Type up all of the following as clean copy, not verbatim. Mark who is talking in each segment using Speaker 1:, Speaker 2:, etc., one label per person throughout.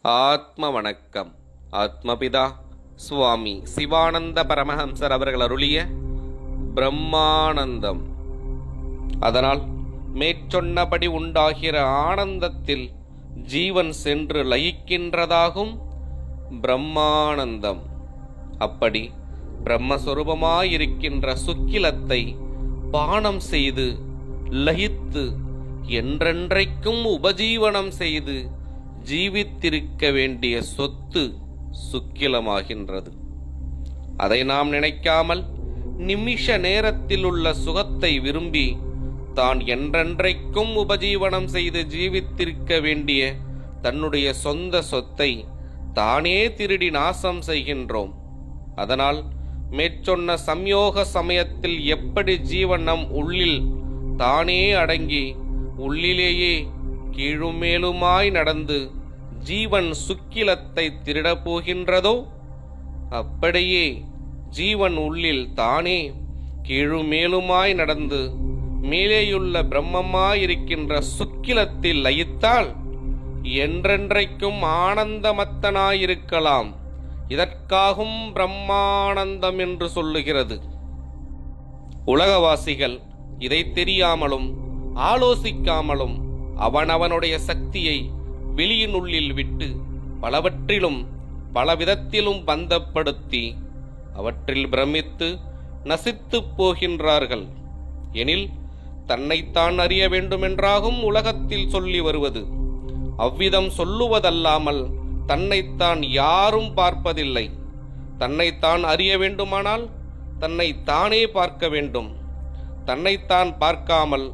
Speaker 1: ஆத்ம வணக்கம். ஆத்மபிதா சுவாமி சிவானந்த பரமஹம்சர் அவர்கள் அருளிய பிரம்மானந்தம். அதனால் மேற்சொன்னபடி உண்டாகிற ஆனந்தத்தில் ஜீவன் சென்று லயிக்கின்றதாகும் பிரம்மானந்தம். அப்படி பிரம்மஸ்வரூபமாயிருக்கின்ற சுக்கிலத்தை பானம் செய்து லயித்து என்றென்றைக்கும் உபஜீவனம் செய்து ஜீவித்திருக்க வேண்டிய சொத்து சுக்கிலமாகின்றது. அதை நாம் நினைக்காமல் நிமிஷ நேரத்தில் உள்ள சுகத்தை விரும்பி தான் என்றென்றைக்கும் உபஜீவனம் செய்து ஜீவித்திருக்க வேண்டிய தன்னுடைய சொந்த சொத்தை தானே திருடி நாசம் செய்கின்றோம். அதனால் மேற்சொன்ன சம்யோக சமயத்தில் எப்படி ஜீவன் நம் உள்ளில் தானே அடங்கி உள்ளிலேயே கீழுமேலுமாய் நடந்து ஜீவன் சுக்கிலத்தை திருடப் போகின்றதோ, அப்படியே ஜீவன் உள்ளில் தானே கீழுமேலுமாய் நடந்து மேலேயுள்ள பிரம்மமாயிருக்கின்ற சுக்கிலத்தில் லயித்தால் என்றென்றைக்கும் ஆனந்தமத்தனாயிருக்கலாம். இதற்காகும் பிரம்மானந்தம் என்று சொல்லுகிறது. உலகவாசிகள் இதை தெரியாமலும் ஆலோசிக்காமலும் அவனவனுடைய சக்தியை வெளியினுள்ளில் விட்டு பலவற்றிலும் பலவிதத்திலும் பந்தப்படுத்தி அவற்றில் பிரமித்து நசித்து போகின்றார்கள். எனில் தன்னைத்தான் அறிய வேண்டுமென்றாகும் உலகத்தில் சொல்லி வருவது. அவ்விதம் சொல்லுவதல்லாமல் தன்னைத்தான் யாரும் பார்ப்பதில்லை. தன்னைத்தான் அறிய வேண்டுமானால் தன்னைத்தானே பார்க்க வேண்டும். தன்னைத்தான் பார்க்காமல்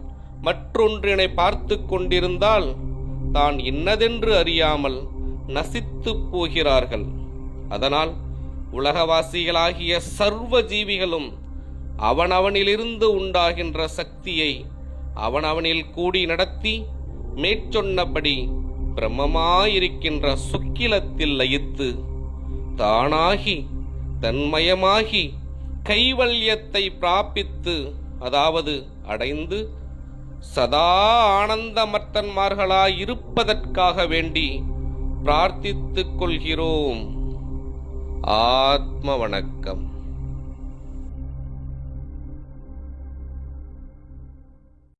Speaker 1: மற்றொன்றினை பார்த்து கொண்டிருந்தால் தான் இன்னதென்று அறியாமல் நசித்து போகிறார்கள். அதனால் உலகவாசிகளாகிய சர்வ ஜீவிகளும் அவனவனிலிருந்து உண்டாகின்ற சக்தியை அவனவனில் கூடி நடத்தி மேற்சொன்னபடி பிரம்மமாயிருக்கின்ற சுக்கிலத்தில் லயித்து தானாகி தன்மயமாகி கைவல்யத்தை பிராபித்து, அதாவது அடைந்து சதா ஆனந்தமர்த்தன்மார்களாயிருப்பதற்காக வேண்டி பிரார்த்தித்துக் கொள்கிறோம். ஆத்ம வணக்கம்.